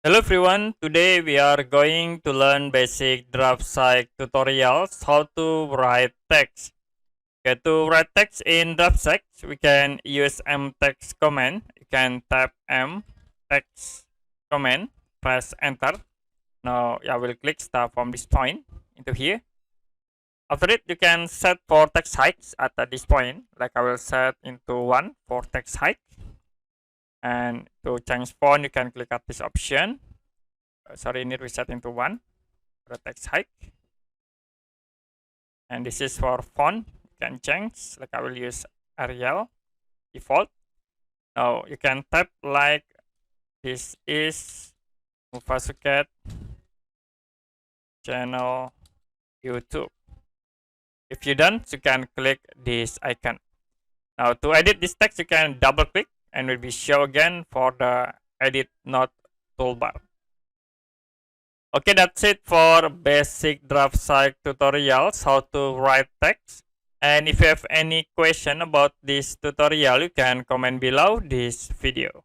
Hello everyone, today we are going to learn basic Draftsight tutorials how to write text. Okay, to write text in Draftsight, we can use mtext command. You can type mtext command, press enter. Now I will click start from this point into here. After it, you can set for text height at this point. Like I will set into 1 for text height. And to change font, you can click at this option. Sorry, need reset into 1 for the text height. And this is for font. You can change. Like I will use Arial default. Now you can type like this is Mufasuket channel YouTube. If you done, you can click this icon. Now to edit this text, you can double click and will be show again for the edit note toolbar. Okay, that's it for basic Draftsight tutorials, how to write text. And if you have any question about this tutorial, you can comment below this video.